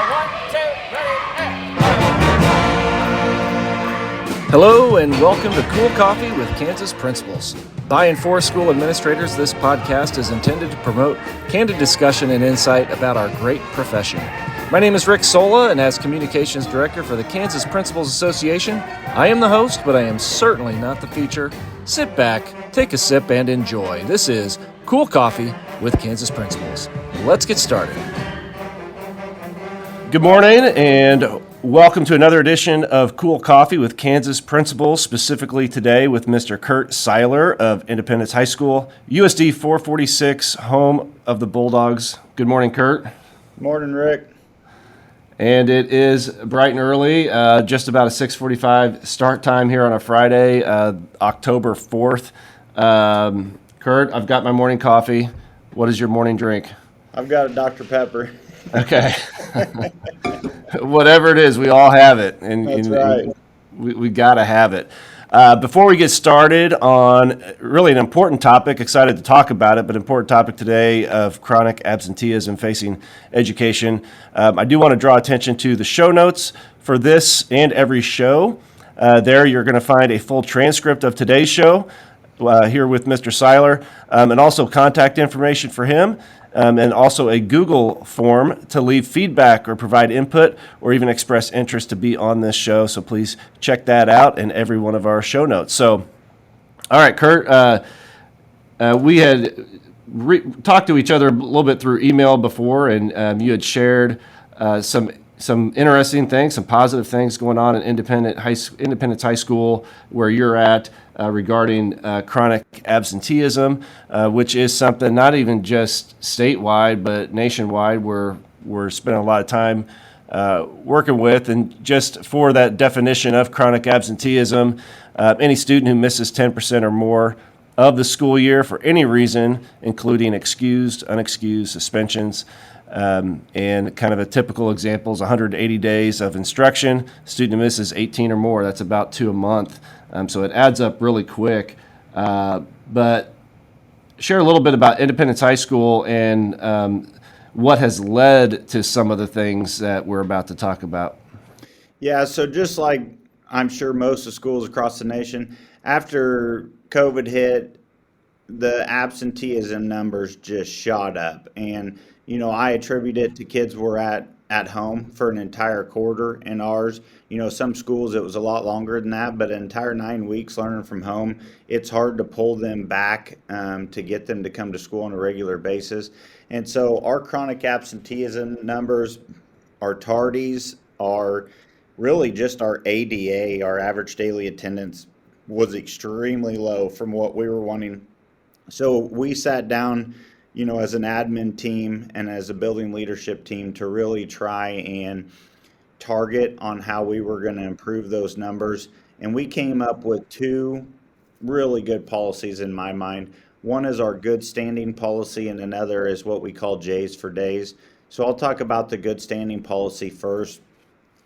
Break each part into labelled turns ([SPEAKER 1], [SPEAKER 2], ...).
[SPEAKER 1] 1, 2, ready, and...
[SPEAKER 2] Hello and welcome to Cool Coffee with Kansas Principals. By and for school administrators, this podcast is intended to promote candid discussion and insight about our great profession. My name is Rick Sola, and as Communications Director for the Kansas Principals Association, I am the host, but I am certainly not the feature. Sit back, take a sip, and enjoy. This is Cool Coffee with Kansas Principals. Let's get started. Good morning, and welcome to another edition of Cool Coffee with Kansas Principals, specifically today with Mr. Kurt Seiler of Independence High School, USD 446, home of the Bulldogs. Good morning, Kurt.
[SPEAKER 3] Morning, Rick.
[SPEAKER 2] And it is bright and early, just about a 6:45 start time here on a Friday, October 4th. Kurt, I've got my morning coffee. What is your morning drink?
[SPEAKER 3] I've got a Dr. Pepper.
[SPEAKER 2] Okay. Whatever it is, we all have it.
[SPEAKER 3] That's right.
[SPEAKER 2] We got to have it. Before we get started on really an important topic, excited to talk about it, but important topic today of chronic absenteeism facing education, I do want to draw attention to the show notes for this and every show. There you're going to find a full transcript of today's show here with Mr. Seiler, and also contact information for him. And also a Google form to leave feedback or provide input or even express interest to be on this show. So please check that out in every one of our show notes. So, all right, Kurt, we had talked to each other a little bit through email before, and you had shared some interesting things, some positive things going on in Independence High School where you're at regarding chronic absenteeism, which is something not even just statewide but nationwide we're spending a lot of time working with. And just for that definition of chronic absenteeism, any student who misses 10% or more of the school year for any reason, including excused, unexcused, suspensions, and kind of a typical example is 180 days of instruction. Student misses 18 or more. That's about 2 a month. So it adds up really quick. But share a little bit about Independence High School and what has led to some of the things that we're about to talk about.
[SPEAKER 3] Yeah, so just like I'm sure most of the schools across the nation, after COVID hit, the absenteeism numbers just shot up. And I attribute it to kids were at home for an entire quarter. In ours, some schools it was a lot longer than that, but an entire 9 weeks learning from home, it's hard to pull them back to get them to come to school on a regular basis. And so our chronic absenteeism numbers, our tardies, are really just our ADA, our average daily attendance, was extremely low from what we were wanting. So we sat down as an admin team and as a building leadership team to really try and target on how we were going to improve those numbers. And we came up with 2 really good policies in my mind. One is our good standing policy, and another is what we call J's for days. So I'll talk about the good standing policy first.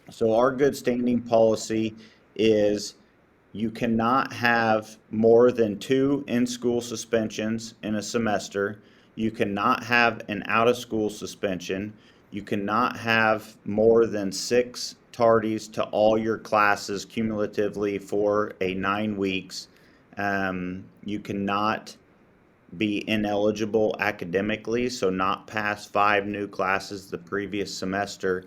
[SPEAKER 3] So our good standing policy is you cannot have more than 2 in-school suspensions in a semester. You cannot have an out-of-school suspension. You cannot have more than 6 tardies to all your classes cumulatively for a 9 weeks. You cannot be ineligible academically, so not pass 5 new classes the previous semester.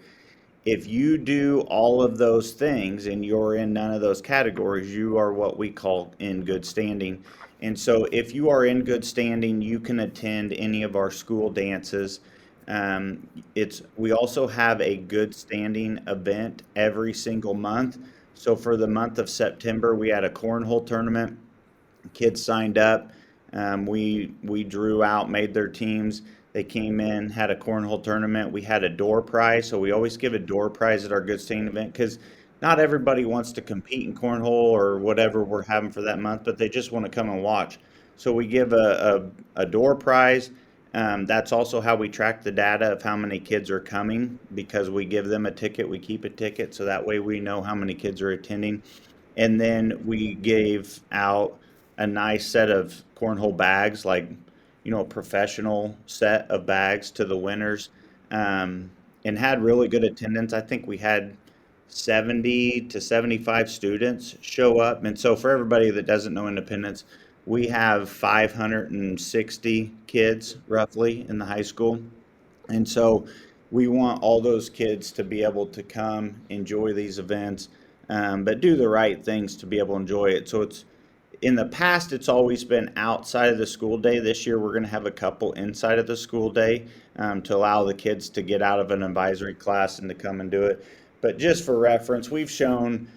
[SPEAKER 3] If you do all of those things and you're in none of those categories, you are what we call in good standing. And so if you are in good standing, you can attend any of our school dances. We also have a good standing event every single month. So for the month of September, we had a cornhole tournament. Kids signed up. We drew out, made their teams. They came in, had a cornhole tournament. We had a door prize. So we always give a door prize at our good standing event because not everybody wants to compete in cornhole or whatever we're having for that month, but they just want to come and watch. So we give a door prize. That's also how we track the data of how many kids are coming, because we give them a ticket, we keep a ticket, so that way we know how many kids are attending. And then we gave out a nice set of cornhole bags, like a professional set of bags to the winners. and had really good attendance. I think we had 70 to 75 students show up. And so for everybody that doesn't know Independence, we have 560 kids roughly in the high school. And so we want all those kids to be able to come enjoy these events, but do the right things to be able to enjoy it. So it's in the past, it's always been outside of the school day. This year, we're going to have a couple inside of the school day to allow the kids to get out of an advisory class and to come and do it. But just for reference, we've shown,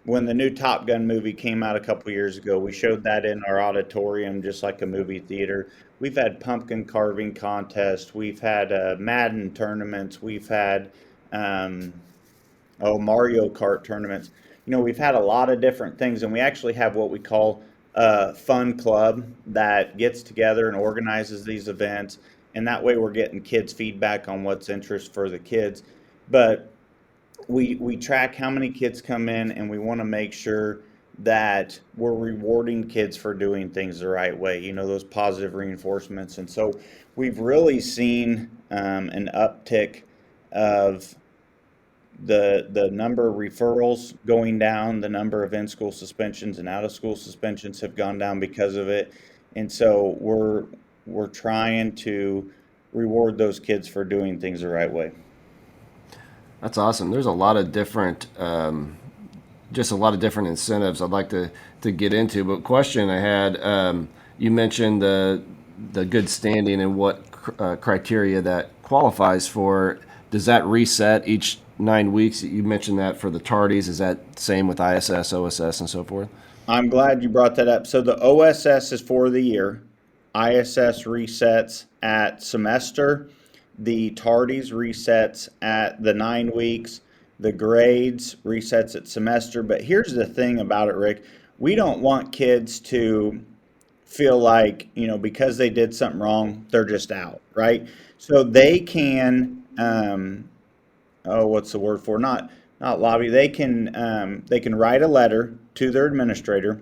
[SPEAKER 3] when the new Top Gun movie came out a couple years ago, we showed that in our auditorium, just like a movie theater. We've had pumpkin carving contests. We've had Madden tournaments. We've had Mario Kart tournaments. We've had a lot of different things, and we actually have what we call a fun club that gets together and organizes these events. And that way we're getting kids' feedback on what's interest for the kids. But we track how many kids come in, and we want to make sure that we're rewarding kids for doing things the right way, those positive reinforcements. And so we've really seen an uptick of the number of referrals going down, the number of in-school suspensions and out-of-school suspensions have gone down because of it. And so we're trying to reward those kids for doing things the right way.
[SPEAKER 2] That's awesome. There's a lot of different, just a lot of different incentives I'd like to get into. But question I had, you mentioned the good standing and what criteria that qualifies for. Does that reset each 9 weeks? You mentioned that for the tardies. Is that same with ISS, OSS, and so forth?
[SPEAKER 3] I'm glad you brought that up. So the OSS is for the year. ISS resets at semester. The tardies resets at the 9 weeks. The grades resets at semester. But here's the thing about it, Rick. We don't want kids to feel like, because they did something wrong, they're just out, right? So they can, what's the word for? Not lobby. They can write a letter to their administrator.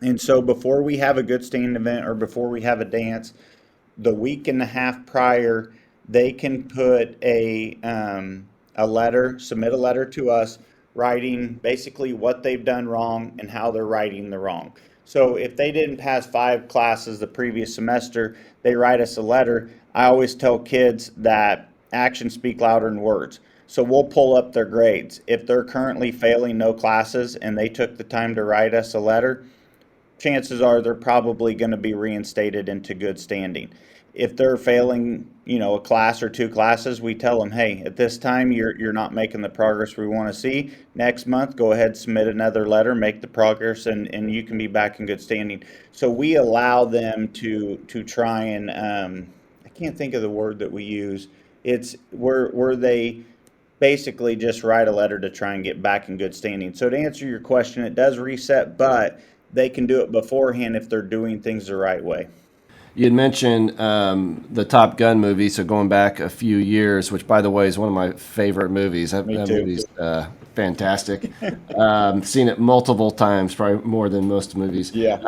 [SPEAKER 3] And so before we have a good standing event or before we have a dance, the week and a half prior, they can put a letter, submit a letter to us, writing basically what they've done wrong and how they're righting the wrong. So if they didn't pass 5 classes the previous semester, they write us a letter. I always tell kids that actions speak louder than words. So we'll pull up their grades. If they're currently failing no classes and they took the time to write us a letter, chances are they're probably going to be reinstated into good standing. If they're failing, a class or 2 classes, we tell them, hey, at this time you're not making the progress we want to see. Next month, go ahead, submit another letter, make the progress, and you can be back in good standing. So we allow them to try and I can't think of the word that we use. It's where they basically just write a letter to try and get back in good standing. So to answer your question, it does reset, but they can do it beforehand if they're doing things the right way.
[SPEAKER 2] You had mentioned the Top Gun movie, so going back a few years, which, by the way, is one of my favorite movies. That movie's fantastic. Seen it multiple times, probably more than most movies.
[SPEAKER 3] Yeah.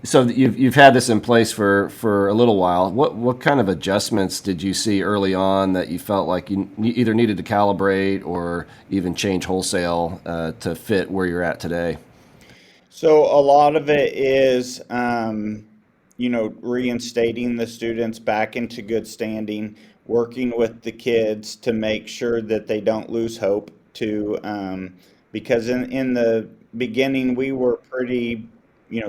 [SPEAKER 2] So you've had this in place for a little while. What kind of adjustments did you see early on that you felt like you either needed to calibrate or even change wholesale to fit where you're at today?
[SPEAKER 3] So a lot of it is reinstating the students back into good standing, working with the kids to make sure that they don't lose hope because in the beginning we were pretty,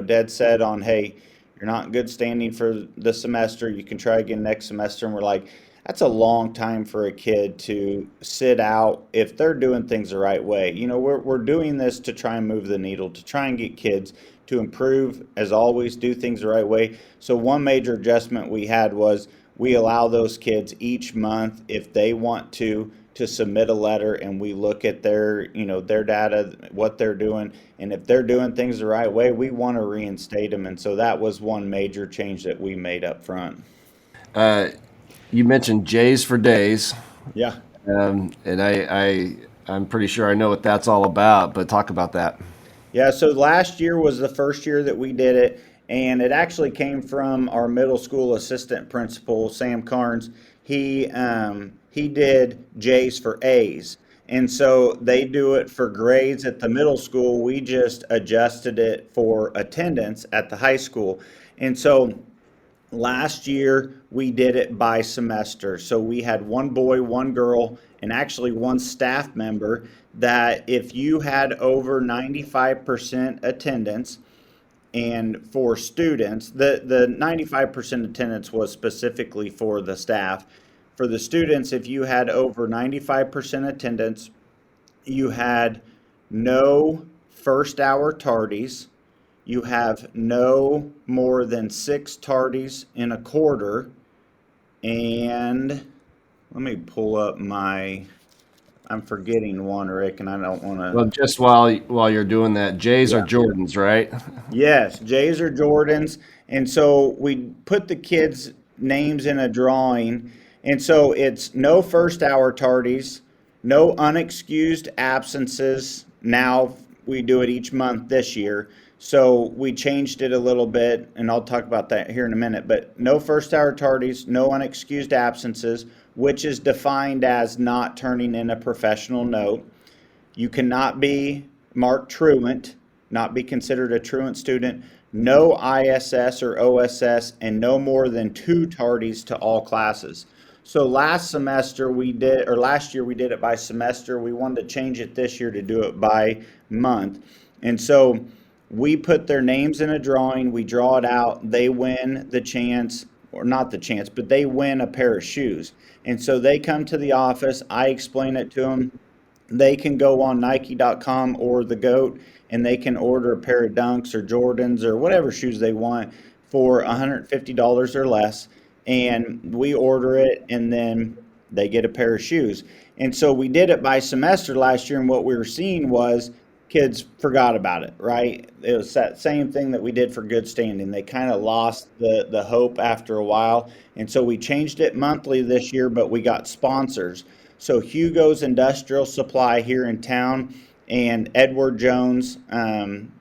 [SPEAKER 3] dead set on, hey, you're not in good standing for the semester, you can try again next semester. And we're like, that's a long time for a kid to sit out if they're doing things the right way. We're doing this to try and move the needle, to try and get kids to improve, as always, do things the right way. So one major adjustment we had was we allow those kids each month, if they want to submit a letter, and we look at their data, what they're doing, and if they're doing things the right way, we want to reinstate them. And so that was one major change that we made up front.
[SPEAKER 2] You mentioned J's for days.
[SPEAKER 3] Yeah.
[SPEAKER 2] And I'm pretty sure I know what that's all about, but talk about that.
[SPEAKER 3] Yeah, so last year was the first year that we did it, and it actually came from our middle school assistant principal, Sam Carnes. he did J's for A's. And so they do it for grades at the middle school. We just adjusted it for attendance at the high school. And so last year we did it by semester. So we had one boy, one girl, and actually one staff member that if you had over 95% attendance, and for students, the 95% attendance was specifically for the staff. For the students, if you had over 95% attendance, you had no first hour tardies, you have no more than 6 tardies in a quarter, and let me pull up I'm forgetting one, Rick, and I don't want to.
[SPEAKER 2] Well, just while you're doing that, J's are Jordans, right?
[SPEAKER 3] Yes, J's or Jordans. And so we put the kids' names in a drawing. And so it's no first hour tardies, no unexcused absences. Now we do it each month this year. So we changed it a little bit, and I'll talk about that here in a minute. But no first hour tardies, no unexcused absences, which is defined as not turning in a professional note. You cannot be marked truant, not be considered a truant student, no ISS or OSS, and no more than 2 tardies to all classes. So last year we did it by semester. We wanted to change it this year to do it by month. And so we put their names in a drawing, we draw it out, they win the chance, or not the chance, but they win a pair of shoes. And so they come to the office, I explain it to them. They can go on Nike.com or the GOAT, and they can order a pair of Dunks or Jordans or whatever shoes they want for $150 or less. And we order it, and then they get a pair of shoes. And so we did it by semester last year, and what we were seeing was kids forgot about it, right? It was that same thing that we did for good standing. They kind of lost the hope after a while. And so we changed it monthly this year, but we got sponsors. So Hugo's Industrial Supply here in town and Edward Jones,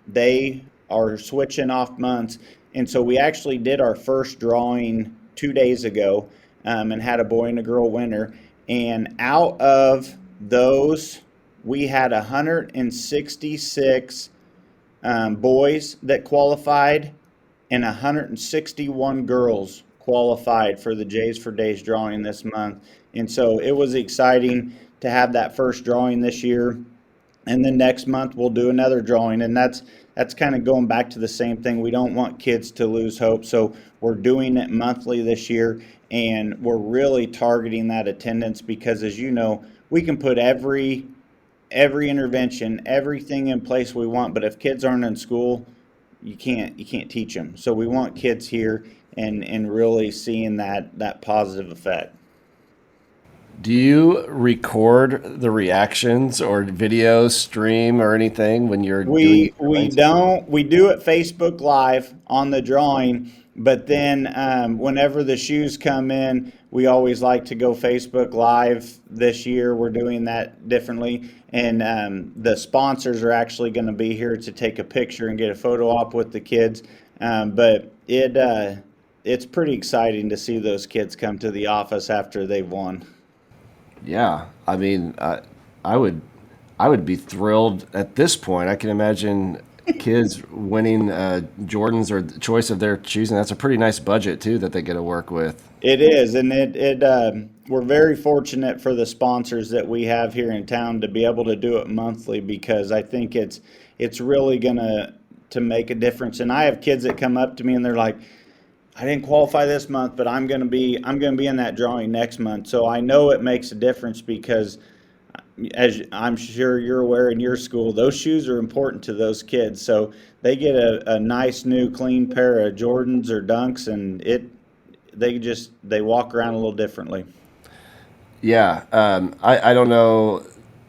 [SPEAKER 3] they are switching off months. And so we actually did our first drawing 2 days ago, and had a boy and a girl winner. And out of those, we had 166 boys that qualified and 161 girls qualified for the J's for Days drawing this month. And so it was exciting to have that first drawing this year. And then next month we'll do another drawing. And that's kind of going back to the same thing. We don't want kids to lose hope. So we're doing it monthly this year. And we're really targeting that attendance because, as you know, we can put every intervention, everything in place we want. But if kids aren't in school, you can't teach them. So we want kids here and really seeing that positive effect.
[SPEAKER 2] Do you record the reactions or videos, stream, or anything when you're doing?
[SPEAKER 3] We don't. We do it Facebook Live on the drawing, but then whenever the shoes come in, we always like to go Facebook Live. This year we're doing that differently, and the sponsors are actually going to be here to take a picture and get a photo op with the kids. But it's pretty exciting to see those kids come to the office after they've won.
[SPEAKER 2] Yeah, I mean, I would be thrilled at this point. I can imagine kids winning Jordans or the choice of their choosing. That's a pretty nice budget too that they get to work with.
[SPEAKER 3] It is, and we're very fortunate for the sponsors that we have here in town to be able to do it monthly because I think it's really gonna to make a difference. And I have kids that come up to me and they're like, I didn't qualify this month, but I'm gonna be in that drawing next month. So I know it makes a difference because, as I'm sure you're aware in your school, those shoes are important to those kids. So they get a nice new clean pair of Jordans or Dunks, and they walk around a little differently.
[SPEAKER 2] Yeah, I don't know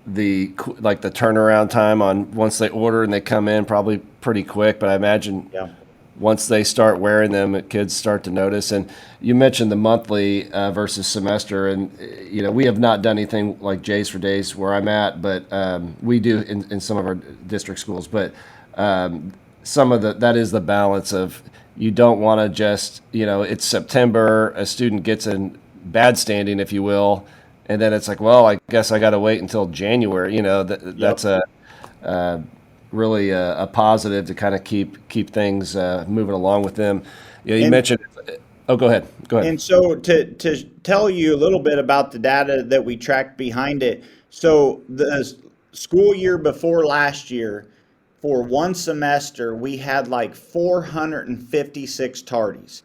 [SPEAKER 2] the turnaround time on once they order and they come in, probably pretty quick, but I imagine.
[SPEAKER 3] Yeah.
[SPEAKER 2] Once they start wearing them, kids start to notice. And you mentioned the monthly versus semester, and we have not done anything like J's for Days where I'm at, but we do in some of our district schools. But some of that is the balance of you don't want to just it's September, a student gets bad standing, if you will, and then it's like, well, I guess I got to wait until January. That's really a positive to kind of keep things moving along with them. You
[SPEAKER 3] And
[SPEAKER 2] mentioned. Oh, go ahead. Go ahead.
[SPEAKER 3] And so to tell you a little bit about the data that we tracked behind it, so the school year before last year, for one semester, we had like 456 tardies.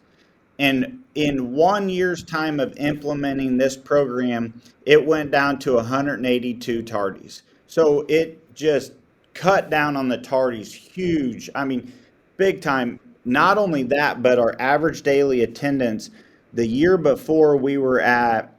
[SPEAKER 3] And in 1 year's time of implementing this program, it went down to 182 tardies. So it just cut down on the tardies huge. I mean, big time. Not only that, but our average daily attendance the year before we were at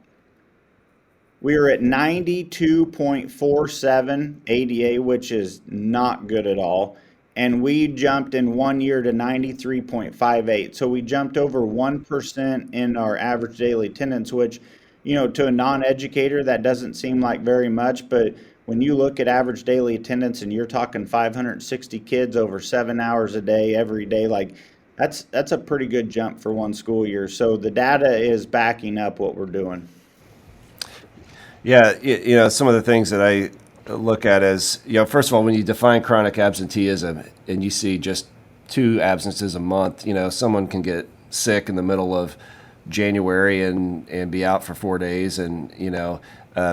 [SPEAKER 3] 92.47 ADA, which is not good at all. And we jumped in 1 year to 93.58. So we jumped over 1% in our average daily attendance, which, to a non-educator, that doesn't seem like very much. But when you look at average daily attendance and you're talking 560 kids over 7 hours a day, every day, like that's a pretty good jump for one school year. So the data is backing up what we're doing.
[SPEAKER 2] Yeah, some of the things that I look at as, first of all, when you define chronic absenteeism and you see just 2 absences a month, someone can get sick in the middle of January and be out for 4 days, and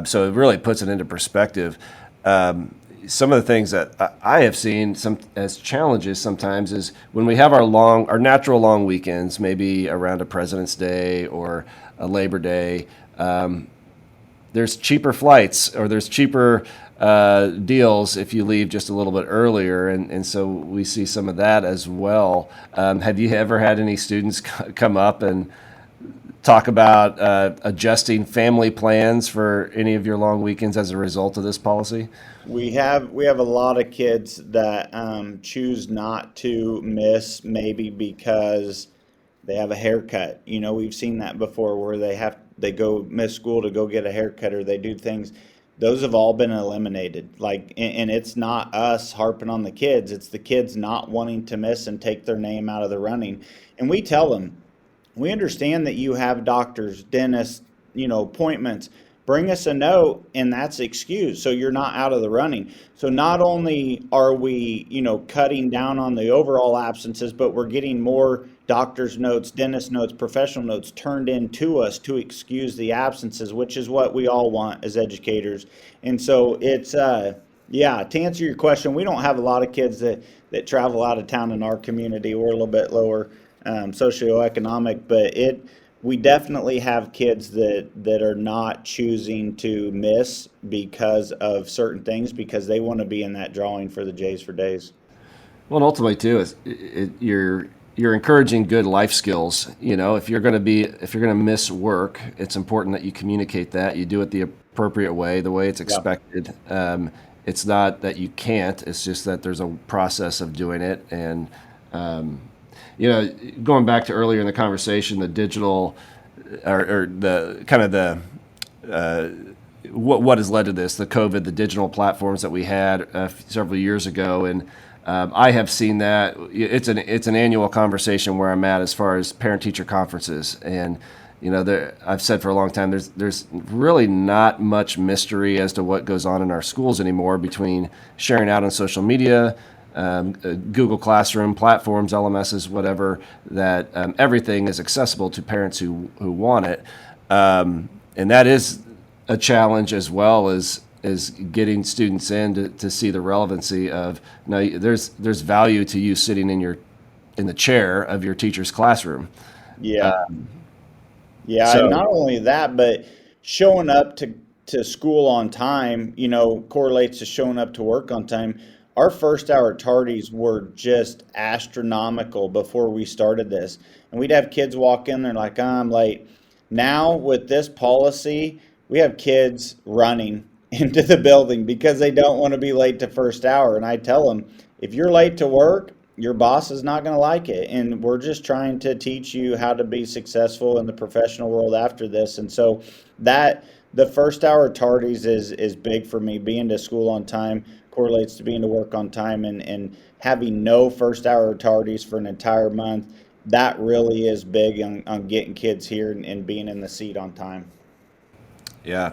[SPEAKER 2] so it really puts it into perspective. Some of the things that I have seen as challenges sometimes is when we have our natural long weekends, maybe around a President's Day or a Labor Day. There's cheaper flights or there's cheaper deals if you leave just a little bit earlier, and so we see some of that as well. Have you ever had any students come up and talk about adjusting family plans for any of your long weekends as a result of this policy?
[SPEAKER 3] We have a lot of kids that choose not to miss, maybe because they have a haircut. We've seen that before where they go miss school to go get a haircut, or they do things. Those have all been eliminated. And it's not us harping on the kids. It's the kids not wanting to miss and take their name out of the running. And we tell them, we understand that you have doctors, dentists, appointments. Bring us a note, and that's excused, so you're not out of the running. So not only are we, cutting down on the overall absences, but we're getting more doctor's notes, dentist notes, professional notes turned in to us to excuse the absences, which is what we all want as educators. And so it's, to answer your question, we don't have a lot of kids that travel out of town in our community. We're a little bit lower socioeconomic, but we definitely have kids that are not choosing to miss because of certain things, because they want to be in that drawing for the Jays for Days.
[SPEAKER 2] Well, and ultimately too, you're encouraging good life skills. If you're going to miss work, it's important that you communicate that. You do it the appropriate way, the way it's expected. Yeah. It's not that you can't. It's just that there's a process of doing it. And going back to earlier in the conversation, the digital or the kind of the what has led to this, the COVID, the digital platforms that we had several years ago, and I have seen that it's an annual conversation where I'm at as far as parent-teacher conferences, and I've said for a long time there's really not much mystery as to what goes on in our schools anymore between sharing out on social media. Google Classroom platforms, LMSs, whatever, that everything is accessible to parents who want it. And that is a challenge, as well as getting students in to see the relevancy of, there's value to you sitting in the chair of your teacher's classroom.
[SPEAKER 3] Yeah. And not only that, but showing up to school on time, correlates to showing up to work on time. Our first hour tardies were just astronomical before we started this. And we'd have kids walk in, they're like, I'm late. Now with this policy, we have kids running into the building because they don't want to be late to first hour. And I tell them, if you're late to work, your boss is not going to like it. And we're just trying to teach you how to be successful in the professional world after this. And so the first hour tardies is big for me. Being to school on time correlates to being to work on time, and having no first hour tardies for an entire month that really is big on getting kids here and being in the seat on time.
[SPEAKER 2] Yeah.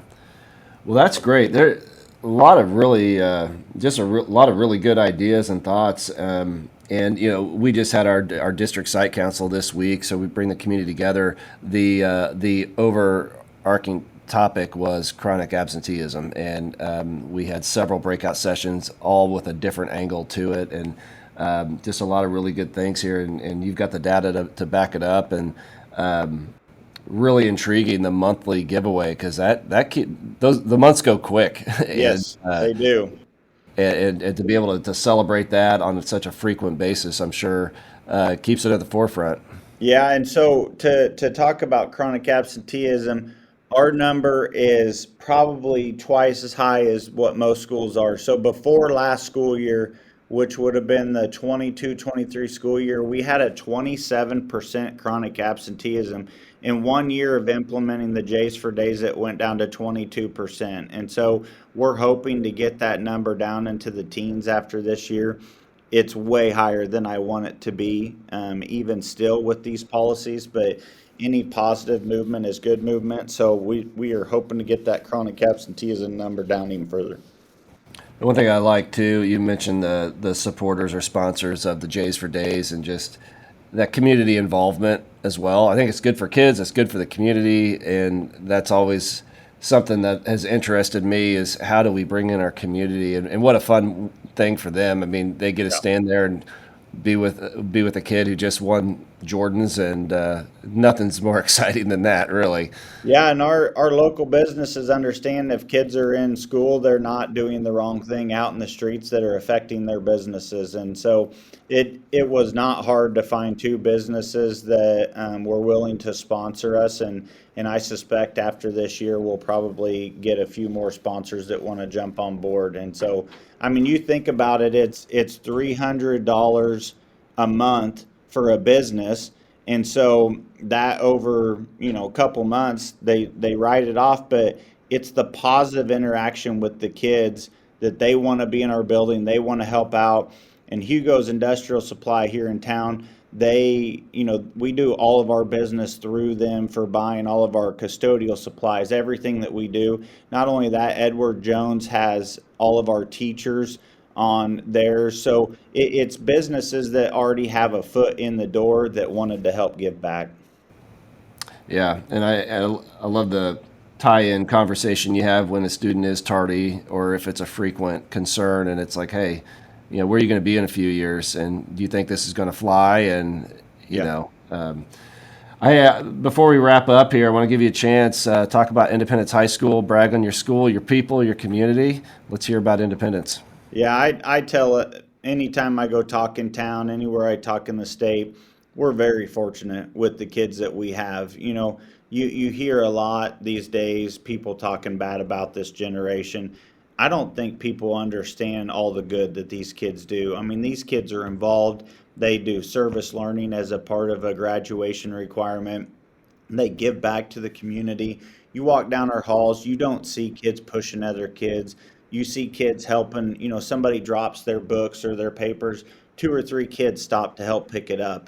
[SPEAKER 2] Well, that's great. There a lot of really lot of really good ideas and thoughts. And we just had our district site council this week, so we bring the community together. The overarching topic was chronic absenteeism, and we had several breakout sessions, all with a different angle to it, and just a lot of really good things here. And you've got the data to back it up, and really intriguing the monthly giveaway because the months go quick. and,
[SPEAKER 3] Yes, they do.
[SPEAKER 2] and to be able to celebrate that on such a frequent basis, I'm sure keeps it at the forefront.
[SPEAKER 3] Yeah, and so to talk about chronic absenteeism, our number is probably twice as high as what most schools are. So before last school year, which would have been the 22-23 school year, we had a 27% chronic absenteeism. In 1 year of implementing the J's for Days, it went down to 22%. And so we're hoping to get that number down into the teens after this year. It's way higher than I want it to be, even still with these policies, but any positive movement is good movement. So we are hoping to get that chronic absenteeism number down even further.
[SPEAKER 2] The one thing I like too, you mentioned the supporters or sponsors of the J's for Days and just that community involvement as well. I think it's good for kids, it's good for the community, and that's always something that has interested me is how do we bring in our community, and what a fun thing for them. I mean, they get to stand there and be with a kid who just won Jordans, and nothing's more exciting than that, really.
[SPEAKER 3] Yeah, and our local businesses understand if kids are in school, they're not doing the wrong thing out in the streets that are affecting their businesses. And so it was not hard to find two businesses that were willing to sponsor us. And I suspect after this year, we'll probably get a few more sponsors that want to jump on board. And so, I mean, you think about it, it's $300 a month for a business. And so that over, a couple months, they write it off, but it's the positive interaction with the kids that they want to be in our building, they want to help out. And Hugo's Industrial Supply here in town, we do all of our business through them for buying all of our custodial supplies, everything that we do. Not only that, Edward Jones has all of our teachers on theirs. So it's businesses that already have a foot in the door that wanted to help give back.
[SPEAKER 2] Yeah, and I love the tie-in conversation you have when a student is tardy or if it's a frequent concern, and it's like, hey, where are you going to be in a few years, and do you think this is going to fly? And before we wrap up here, I want to give you a chance talk about Independence High School, brag on your school, your people, your community. Let's hear about Independence.
[SPEAKER 3] Yeah, I tell it anytime I go talk in town, anywhere I talk in the state, we're very fortunate with the kids that we have. You hear a lot these days, people talking bad about this generation. I don't think people understand all the good that these kids do. I mean, these kids are involved. They do service learning as a part of a graduation requirement. They give back to the community. You walk down our halls, you don't see kids pushing other kids. You see kids helping, somebody drops their books or their papers, 2 or 3 kids stop to help pick it up.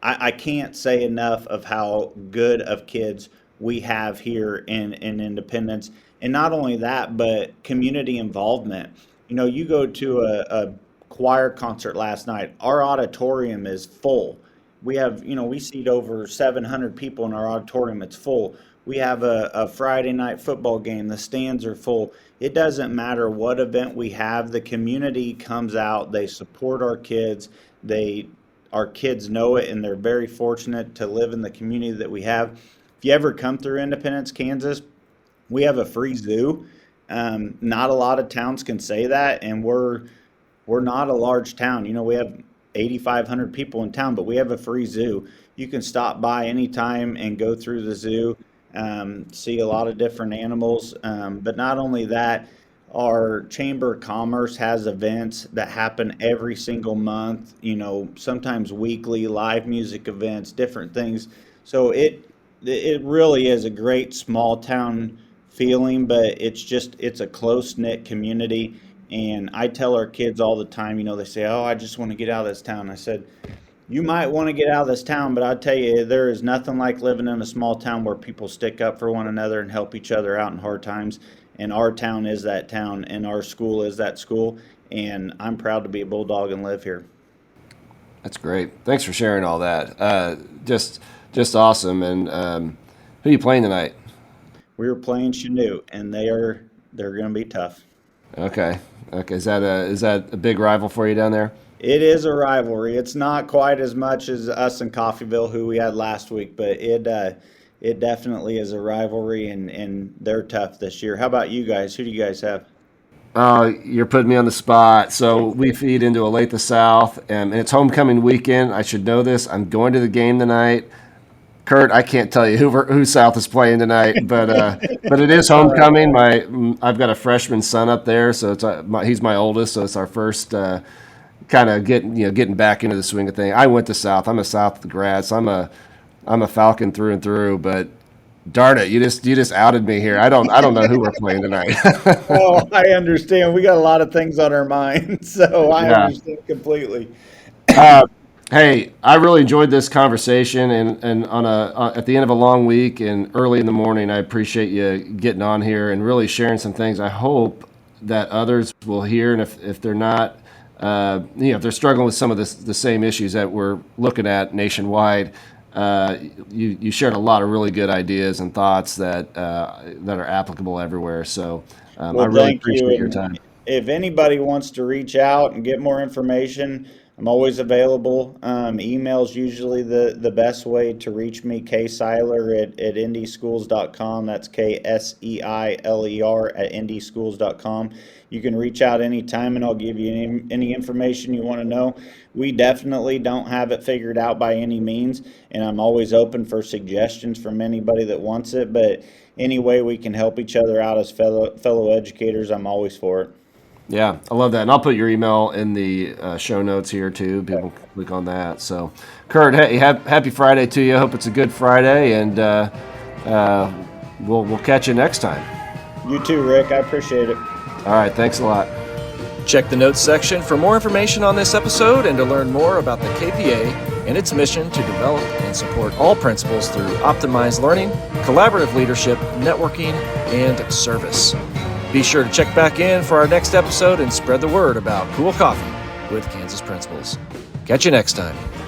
[SPEAKER 3] I can't say enough of how good of kids we have here in Independence. And not only that, but community involvement. You go to a choir concert last night, our auditorium is full. We have, we seat over 700 people in our auditorium, it's full. We have a Friday night football game, the stands are full. It doesn't matter what event we have, the community comes out, they support our kids, our kids know it, and they're very fortunate to live in the community that we have. If you ever come through Independence, Kansas, we have a free zoo. Not a lot of towns can say that, and we're not a large town. We have 8,500 people in town, but we have a free zoo. You can stop by anytime and go through the zoo, see a lot of different animals. But not only that, our Chamber of Commerce has events that happen every single month, sometimes weekly, live music events, different things. So it really is a great small town feeling, but it's a close-knit community. And I tell our kids all the time, they say, oh, I just want to get out of this town. I said, You might want to get out of this town, but I tell you, there is nothing like living in a small town where people stick up for one another and help each other out in hard times. And our town is that town, and our school is that school. And I'm proud to be a Bulldog and live here.
[SPEAKER 2] That's great. Thanks for sharing all that. Just awesome. And who are you playing tonight?
[SPEAKER 3] We were playing Chanute, and they're going to be tough.
[SPEAKER 2] Okay. Is that a big rival for you down there?
[SPEAKER 3] It is a rivalry. It's not quite as much as us in Coffeyville, who we had last week, but it definitely is a rivalry, and they're tough this year. How about you guys? Who do you guys have?
[SPEAKER 2] Oh, you're putting me on the spot. So we feed into Olathe South, and it's homecoming weekend. I should know this. I'm going to the game tonight. Kurt, I can't tell you who South is playing tonight, but it is homecoming. I've got a freshman son up there, so he's my oldest, so it's our first kind of getting back into the swing of things. I went to South. I'm a South grad, so I'm a Falcon through and through. But darn it, you just outed me here. I don't know who we're playing tonight.
[SPEAKER 3] Oh, I understand. We got a lot of things on our mind, so I understand completely.
[SPEAKER 2] Hey, I really enjoyed this conversation, and at the end of a long week and early in the morning, I appreciate you getting on here and really sharing some things. I hope that others will hear, and if they're not, if they're struggling with some of the same issues that we're looking at nationwide, you shared a lot of really good ideas and thoughts that are applicable everywhere. So I really appreciate your time.
[SPEAKER 3] If anybody wants to reach out and get more information, I'm always available. Email's usually the best way to reach me, kseiler at indieschools.com. That's KSEILER at indieschools.com. You can reach out anytime, and I'll give you any information you want to know. We definitely don't have it figured out by any means, and I'm always open for suggestions from anybody that wants it. But any way we can help each other out as fellow educators, I'm always for it.
[SPEAKER 2] Yeah, I love that. And I'll put your email in the show notes here, too. People can click on that. So, Kurt, hey, happy Friday to you. I hope it's a good Friday, and we'll catch you next time.
[SPEAKER 3] You too, Rick. I appreciate it.
[SPEAKER 2] All right, thanks a lot.
[SPEAKER 1] Check the notes section for more information on this episode and to learn more about the KPA and its mission to develop and support all principals through optimized learning, collaborative leadership, networking, and service. Be sure to check back in for our next episode and spread the word about Cool Coffee with Kansas Principals. Catch you next time.